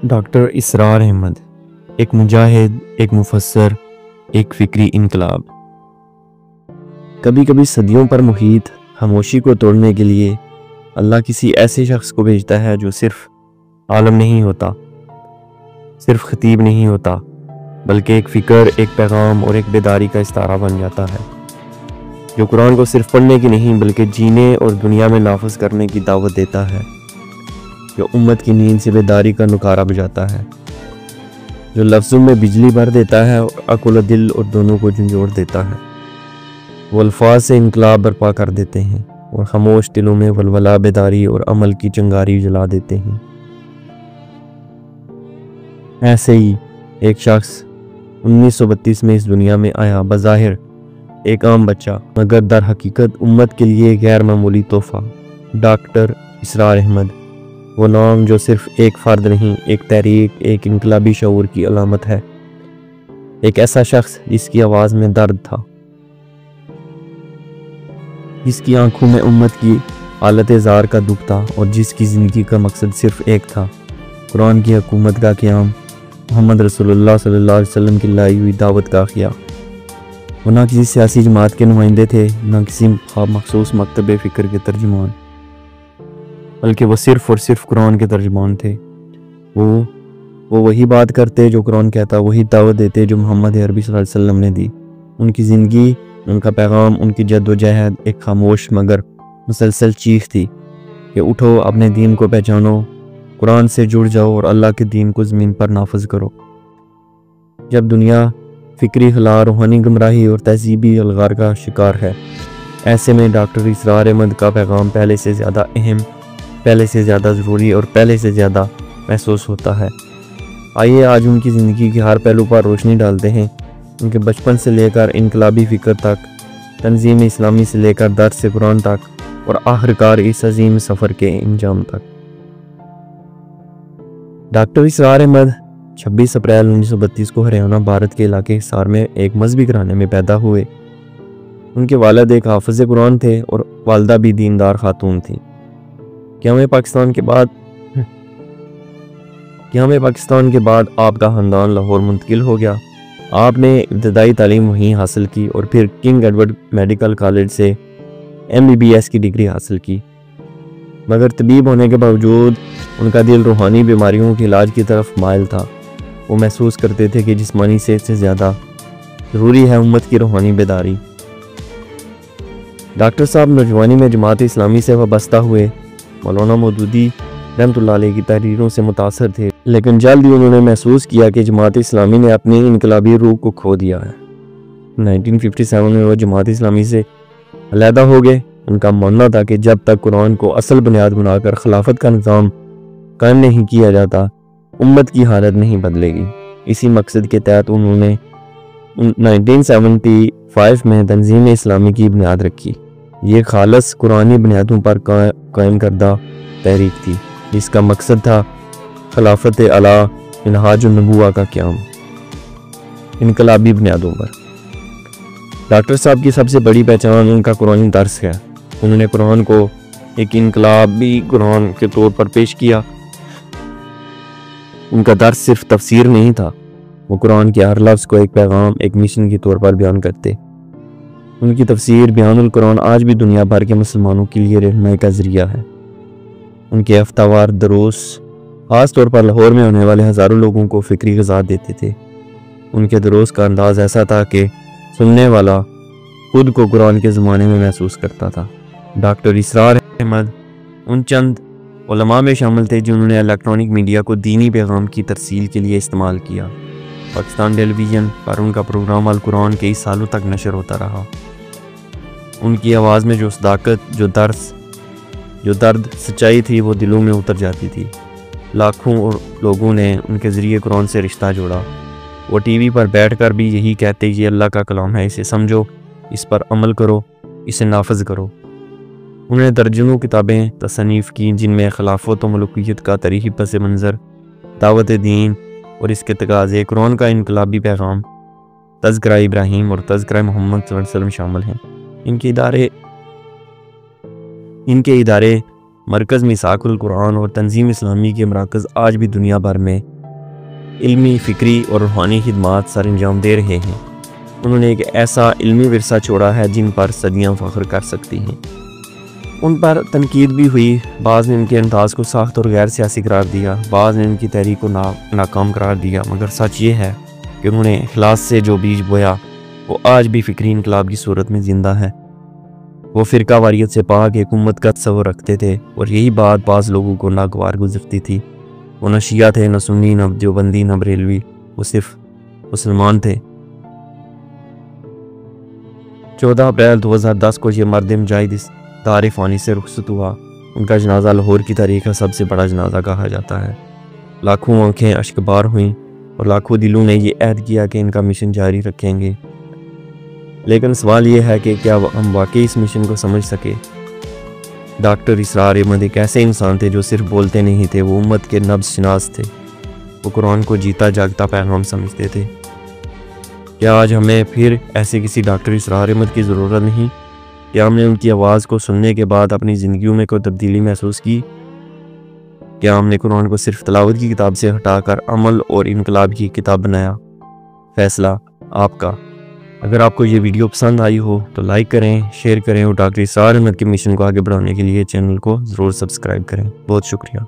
Doctor इसरार अहमद, एक मुजाहिद, एक मुफस्सर, एक फ़िक्री इनकलाब। कभी कभी सदियों पर मुहीत खामोशी को तोड़ने के लिए अल्लाह किसी ऐसे शख्स को भेजता है जो सिर्फ आलम नहीं होता, सिर्फ खतीब नहीं होता, बल्कि एक फ़िक्र, एक पैगाम और एक बेदारी का इस्तारा बन जाता है, जो कुरान को सिर्फ पढ़ने की नहीं बल्कि जीने और दुनिया में नाफज करने की दावत देता है, जो उम्मत की नींद से बेदारी का नुकारा बजाता है, जो लफ्ज़ों में बिजली भर देता है और अकुल दिल और दोनों को झंझोड़ देता है। वो अल्फाज से इनकलाब बर्पा कर देते हैं और खामोश दिलों में वलवला, बेदारी और अमल की चिंगारी जला देते हैं। ऐसे ही एक शख्स 1932 में इस दुनिया में आया, बज़ाहिर एक आम बच्चा, मगर दर हकीकत उम्मत के लिए गैर मामूली तोहफा। डॉक्टर इसरार अहमद, वो नाम जो सिर्फ एक फ़र्द नहीं, एक तहरीक, एक इनकलाबी शऊर की अलामत है। एक ऐसा शख्स जिसकी आवाज़ में दर्द था, जिसकी आंखों में उम्मत की हालत ज़ार का दुख था और जिसकी ज़िंदगी का मकसद सिर्फ एक था, कुरान की हुकूमत का क़याम, मोहम्मद रसूलुल्लाह सल्लल्लाहु अलैहि वसल्लम की लाई हुई दावत का अहया। वो ना किसी सियासी जमात के नुमाइंदे थे, ना किसी मखसूस मकतब फ़िक्र के तर्जुमान, बल्कि वो सिर्फ़ और सिर्फ कुरान के तर्जुमान थे। वो वही बात करते जो कुरान कहता, वही दावत देते जो मोहम्मद अरबी सल्लल्लाहु अलैहि वसल्लम ने दी। उनकी ज़िंदगी, उनका पैगाम, उनकी जद्दोजहद एक खामोश मगर मुसलसल चीख थी कि उठो, अपने दीन को पहचानो, कुरान से जुड़ जाओ और अल्लाह के दीन को ज़मीन पर नाफज करो। जब दुनिया फ़िक्री खला, रूहानी गुमराही और तहजीबी अलगार का शिकार है, ऐसे में डॉक्टर इसरार अहमद का पैगाम पहले से ज़्यादा अहम, पहले से ज़्यादा ज़रूरी और पहले से ज़्यादा महसूस होता है। आइए आज उनकी ज़िंदगी के हर पहलू पर रोशनी डालते हैं, उनके बचपन से लेकर इनकलाबी फ़िक्र तक, तंजीम इस्लामी से लेकर दर्स कुरान तक और आखिरकार इस अजीम सफ़र के इंजाम तक। डॉक्टर इसरार अहमद 26 अप्रैल 1932 को हरियाणा, भारत के इलाके हिसार में एक मजहबी घराने में पैदा हुए। उनके वालिद एक हाफिज़ कुरान थे और वालदा भी दीनदार खातून थी। क़याम पाकिस्तान के बाद आपका ख़ानदान लाहौर मुंतकिल हो गया। आपने इब्तदाई तालीम वहीं हासिल की और फिर किंग एडवर्ड मेडिकल कॉलेज से MBBS की डिग्री हासिल की। मगर तबीब होने के बावजूद उनका दिल रूहानी बीमारियों के इलाज की तरफ माइल था। वो महसूस करते थे कि जिस्मानी सेहत से ज़्यादा ज़रूरी है उम्मत की रूहानी बेदारी। डॉक्टर साहब नौजवानी में जमात इस्लामी से वाबस्ता हुए, मौलाना मौदूदी रहमतुल्लाह अलैह की तहरीरों से मुतासर थे, लेकिन जल्द ही उन्होंने महसूस किया कि जमात इस्लामी ने अपनी इनकलाबी रूह को खो दिया है। 1957 में वो जमात इस्लामी से अलहदा हो गए। उनका मानना था कि जब तक कुरान को असल बुनियाद बनाकर खिलाफत का निज़ाम कायम नहीं किया जाता, उम्मत की हालत नहीं बदलेगी। इसी मकसद के तहत उन्होंने 1975 में तंजीम इस्लामी की बुनियाद रखी। ये खालस कुरानी बुनियादों पर कायम करदा तहरीक थी, जिसका मकसद था खिलाफत अला मिनहाज नबुवा का क़याम इनकलाबी बुनियादों पर। डॉक्टर साहब की सबसे बड़ी पहचान उनका कुरानी दर्स है। उन्होंने कुरान को एक इनकलाबी कुरान के तौर पर पेश किया। उनका दर्स सिर्फ तफसीर नहीं था, वो कुरान के हर लफ्ज़ को एक पैगाम, एक मिशन के तौर पर बयान करते। उनकी तफसीर बयानुल कुरान आज भी दुनिया भर के मुसलमानों के लिए रहनुमाई का ज़रिया है। उनके हफ्तावार दरूस ख़ास तौर पर लाहौर में होने वाले हज़ारों लोगों को फ़िक्री ग़िज़ा देते थे। उनके दरूस का अंदाज़ ऐसा था कि सुनने वाला खुद को कुरान के ज़माने में महसूस करता था। डॉक्टर इसरार अहमद उन चंद उलमा में शामिल थे जिन्होंने इलेक्ट्रॉनिक मीडिया को दीनी पैगाम की तरसील के लिए इस्तेमाल किया। पाकिस्तान टेलीविज़न पर उनका प्रोग्राम अल कुरान कई सालों तक नशर होता रहा। उनकी आवाज़ में जो सदाकत, जो दर्द, सच्चाई थी, वो दिलों में उतर जाती थी। लाखों और लोगों ने उनके ज़रिए कुरान से रिश्ता जोड़ा। वो टीवी पर बैठकर भी यही कहते, ये अल्लाह का कलाम है, इसे समझो, इस पर अमल करो, इसे नाफज करो। उन्होंने दर्जनों किताबें तसनीफ़ की, जिनमें खिलाफत व मलूकियत का तारीख़ी पस मंज़र, दावत दीन और इसके तकाज़े, कुरान का इनकलाबी पैगाम, तज़किरा इब्राहीम और तज़किरा मोहम्मद सल्लल्लाहु अलैहि वसल्लम शामिल हैं। इनके इदारे मरकज़ मिसाकुल कुरान और तंजीम इस्लामी के मराकज़ आज भी दुनिया भर में इल्मी, फ़िक्री और रूहानी खिदमात सर अंजाम दे रहे हैं। उन्होंने एक ऐसा इल्मी विरसा छोड़ा है जिन पर सदियाँ फ़ख्र कर सकती हैं। उन पर तनकीद भी हुई, बाज़ ने इनके अंदाज़ को सख्त और गैर सियासी करार दिया, बाज़ ने इनकी तहरीक को नाकाम करार दिया, मगर सच ये है कि उन्होंने इखलास से जो बीज बोया वो आज भी फ़िक्री इनकलाब की सूरत में ज़िंदा है। वो फ़िरका वारियत से पाक एक उम्मत का तस्वर रखते थे और यही बात बाज़ लोगों को नागवार गुजरती थी। वो न शिया थे, न सुन्नी, न देवबंदी, न बरेलवी, वो सिर्फ मुसलमान थे। 14 अप्रैल 2010 को ये मर्द मुजाहिद इस दार फ़ानी से रुखसत हुआ। उनका जनाजा लाहौर की तारीख़ का सबसे बड़ा जनाजा कहा जाता है। लाखों आँखें अश्कबार हुईं और लाखों दिलों ने ये अहद किया कि इनका मिशन जारी रखेंगे। लेकिन सवाल ये है कि क्या हम वाकई इस मिशन को समझ सके। डॉक्टर इसरार अहमद एक ऐसे इंसान थे जो सिर्फ बोलते नहीं थे, वो उम्मत के नब्ज़ शनास थे। वो कुरान को जीता जागता पैगाम समझते थे। क्या आज हमें फिर ऐसे किसी डॉक्टर इसरार अहमद की ज़रूरत नहीं? क्या हमने उनकी आवाज़ को सुनने के बाद अपनी ज़िंदगियों में कोई तब्दीली महसूस की? क्या हमने कुरान को सिर्फ तलावत की किताब से हटाकर अमल और इनकलाब की किताब बनाया? फैसला आपका। अगर आपको ये वीडियो पसंद आई हो तो लाइक करें, शेयर करें और डॉक्टर इसरार अहमद के मिशन को आगे बढ़ाने के लिए चैनल को ज़रूर सब्सक्राइब करें। बहुत शुक्रिया।